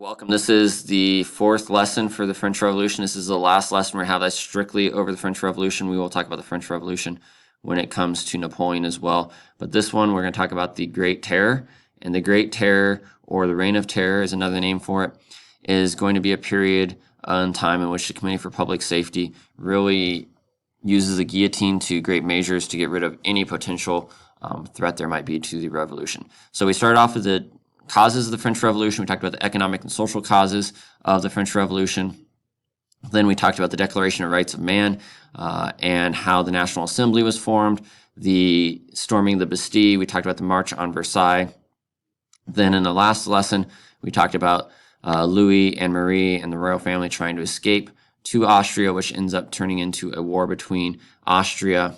Welcome. This is the fourth lesson for the French Revolution. This is the last lesson we have that's strictly over the French Revolution. We will talk about the French Revolution when it comes to Napoleon as well. But this one, we're going to talk about the Great Terror. And the Great Terror, or the Reign of Terror is another name for it, is going to be a period in time in which the Committee for Public Safety really uses the guillotine to great measures to get rid of any potential threat there might be to the revolution. So we started off with the causes of the French Revolution. We talked about the economic and social causes of the French Revolution. Then we talked about the Declaration of Rights of Man and how the National Assembly was formed, the storming of the Bastille. We talked about the March on Versailles. Then in the last lesson, we talked about Louis and Marie and the royal family trying to escape to Austria, which ends up turning into a war between Austria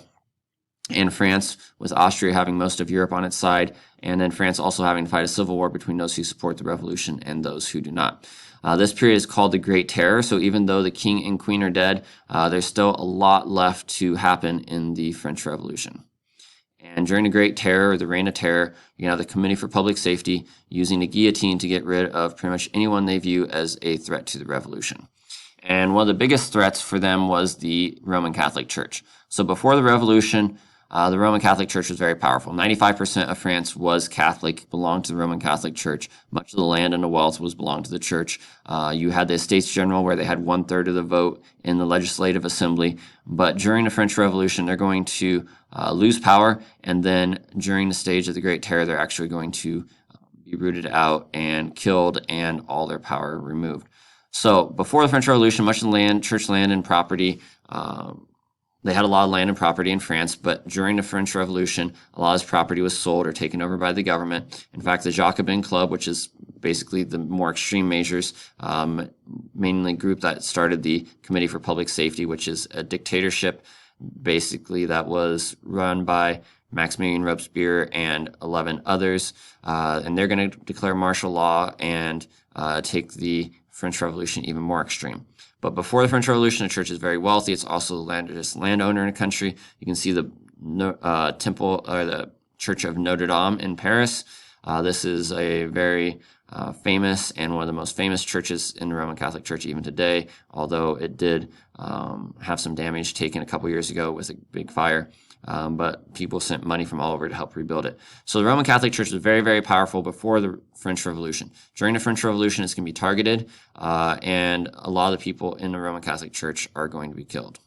and France, with Austria having most of Europe on its side, and then France also having to fight a civil war between those who support the revolution and those who do not. This period is called the Great Terror, so even though the king and queen are dead, there's still a lot left to happen in the French Revolution. And during the Great Terror, or the Reign of Terror, you have the Committee for Public Safety using the guillotine to get rid of pretty much anyone they view as a threat to the revolution. And one of the biggest threats for them was the Roman Catholic Church. So before the revolution, the Roman Catholic Church was very powerful. 95% of France was Catholic, belonged to the Roman Catholic Church. Much of the land and the wealth was belonged to the church. You had the Estates General, where they had 1/3 of the vote in the Legislative Assembly. But during the French Revolution, they're going to lose power. And then during the stage of the Great Terror, they're actually going to be rooted out and killed and all their power removed. So before the French Revolution, much of the land, church land and property, they had a lot of land and property in France, but during the French Revolution, a lot of this property was sold or taken over by the government. In fact, the Jacobin Club, which is basically the more extreme measures, mainly group that started the Committee for Public Safety, which is a dictatorship, basically, that was run by Maximilien Robespierre and 11 others. And they're going to declare martial law and take the French Revolution even more extreme. But before the French Revolution, the church is very wealthy. It's also the largest landowner in the country. You can see the temple, or the Church of Notre Dame in Paris. This is a very famous and one of the most famous churches in the Roman Catholic Church even today, although it did have some damage taken a couple years ago with a big fire. But people sent money from all over to help rebuild it. So the Roman Catholic Church was very, very powerful before the French Revolution. During the French Revolution, it's going to be targeted, and a lot of the people in the Roman Catholic Church are going to be killed.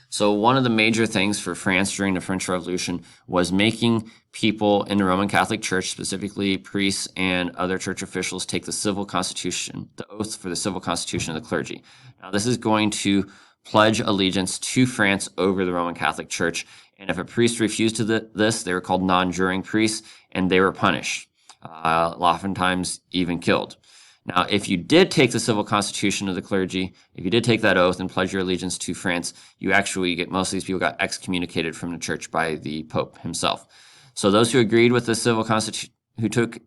So one of the major things for France during the French Revolution was making people in the Roman Catholic Church, specifically priests and other church officials, take the civil constitution, the oath for the civil constitution of the clergy. Now, this is going to pledge allegiance to France over the Roman Catholic Church. And if a priest refused to this, they were called non-juring priests, and they were punished, oftentimes even killed. Now, if you did take the civil constitution of the clergy, if you did take that oath and pledge your allegiance to France, you actually most of these people got excommunicated from the church by the Pope himself. So those who agreed with the civil constitution, who took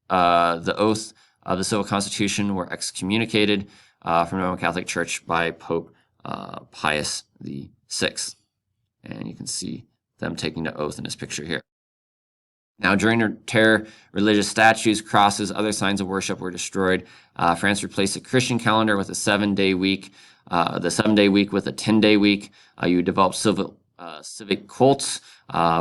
the oath of the civil constitution, were excommunicated from the Roman Catholic Church by Pope Pius VI. And you can see them taking the oath in this picture here. Now, during the terror, religious statues, crosses, other signs of worship were destroyed. France replaced the Christian calendar with a 7-day week, the 7-day week with a 10-day week. You developed civic cults,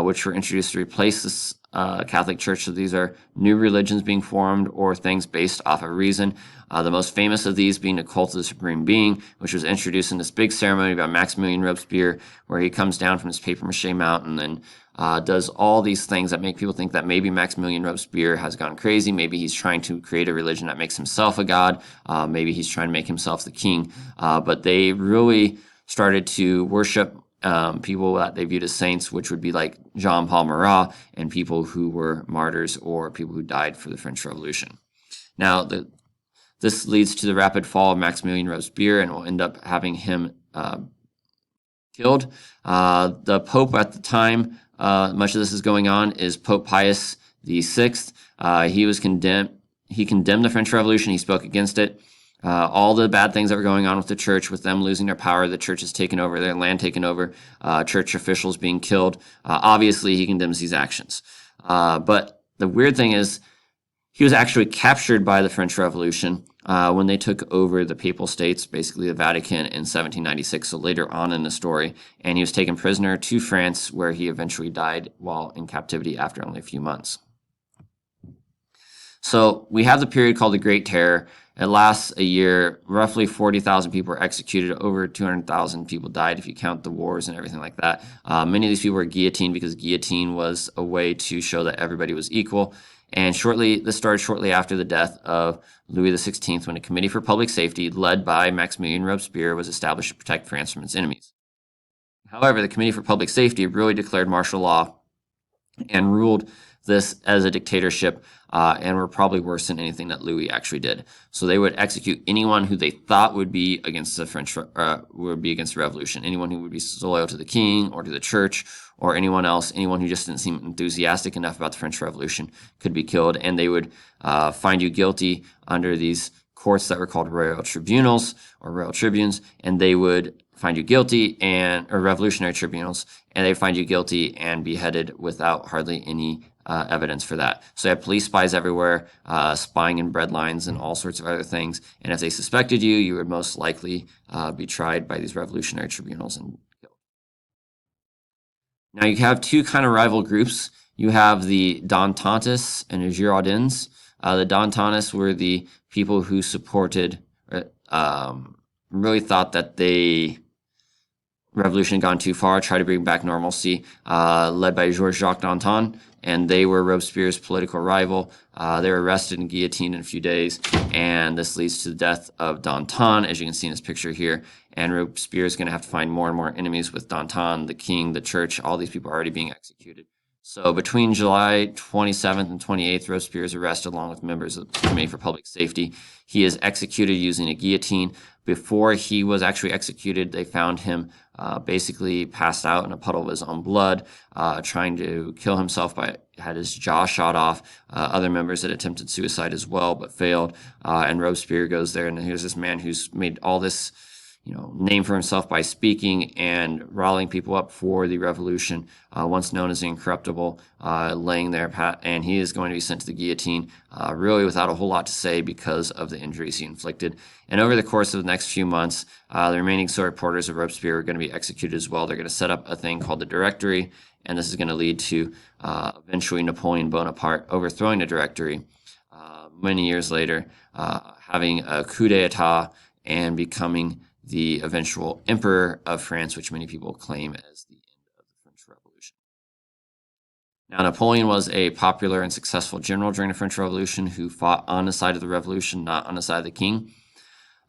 which were introduced to replace this Catholic Church. So these are new religions being formed or things based off of reason. The most famous of these being the cult of the Supreme Being, which was introduced in this big ceremony by Maximilien Robespierre, where he comes down from his papier-mâché mountain and does all these things that make people think that maybe Maximilien Robespierre has gone crazy. Maybe he's trying to create a religion that makes himself a god. Maybe he's trying to make himself the king. But they really started to worship people that they viewed as saints, which would be like Jean-Paul Marat, and people who were martyrs or people who died for the French Revolution. Now, this leads to the rapid fall of Maximilien Robespierre, and will end up having him killed. The Pope at the time, much of this is going on, is Pope Pius VI. He was condemned. He condemned the French Revolution. He spoke against it. All the bad things that were going on with the church, with them losing their power, the church is taken over, their land taken over, church officials being killed. Obviously, he condemns these actions. But the weird thing is, He was actually captured by the French Revolution when they took over the Papal States, basically the Vatican, in 1796, so later on in the story. And he was taken prisoner to France, where he eventually died while in captivity after only a few months. So we have the period called the Great Terror. It lasts a year. Roughly 40,000 people were executed. Over 200,000 people died if you count the wars and everything like that. Many of these people were guillotined because guillotine was a way to show that everybody was equal. And this started shortly after the death of Louis XVI, when a committee for public safety, led by Maximilien Robespierre, was established to protect France from its enemies. However, the Committee for Public Safety really declared martial law and ruled this as a dictatorship, and were probably worse than anything that Louis actually did. So they would execute anyone who they thought would be against the revolution, anyone who would be loyal to the king or to the church, or anyone else, anyone who just didn't seem enthusiastic enough about the French Revolution could be killed, and they would find you guilty under these courts that were called royal tribunals or royal tribunes, and they would find you guilty or revolutionary tribunals, and they find you guilty and beheaded without hardly any evidence for that. So they had police spies everywhere, spying in bread lines and all sorts of other things. And if they suspected you, you would most likely be tried by these revolutionary tribunals and killed. Now you have two kind of rival groups. You have the Dantantes and the Girondins. The Dantantes were the people who supported, really thought that the revolution had gone too far, tried to bring back normalcy, led by Georges-Jacques Danton, and they were Robespierre's political rival. They were arrested and guillotined in a few days, and this leads to the death of Danton, as you can see in this picture here. And Robespierre is going to have to find more and more enemies with Danton, the king, the church, all these people are already being executed. So between July 27th and 28th, Robespierre is arrested along with members of the Committee for Public Safety. He is executed using a guillotine. Before he was actually executed, they found him basically passed out in a puddle of his own blood, trying to kill himself had his jaw shot off. Other members had attempted suicide as well, but failed. And Robespierre goes there, and here's this man who's made all this name for himself by speaking and rallying people up for the revolution, once known as the Incorruptible, laying there, and he is going to be sent to the guillotine, really without a whole lot to say because of the injuries he inflicted. And over the course of the next few months, the remaining supporters of Robespierre are going to be executed as well. They're going to set up a thing called the Directory, and this is going to lead to eventually Napoleon Bonaparte overthrowing the Directory many years later, having a coup d'etat and becoming the eventual emperor of France, which many people claim as the end of the French Revolution. Now, Napoleon was a popular and successful general during the French Revolution who fought on the side of the revolution, not on the side of the king.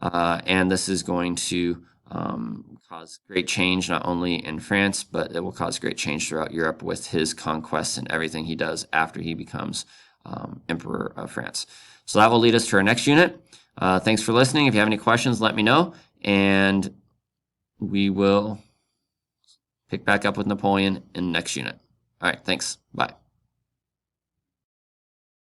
And this is going to cause great change, not only in France, but it will cause great change throughout Europe with his conquests and everything he does after he becomes emperor of France. So that will lead us to our next unit. Thanks for listening. If you have any questions, let me know, and we will pick back up with Napoleon in the next unit. All right, thanks. Bye.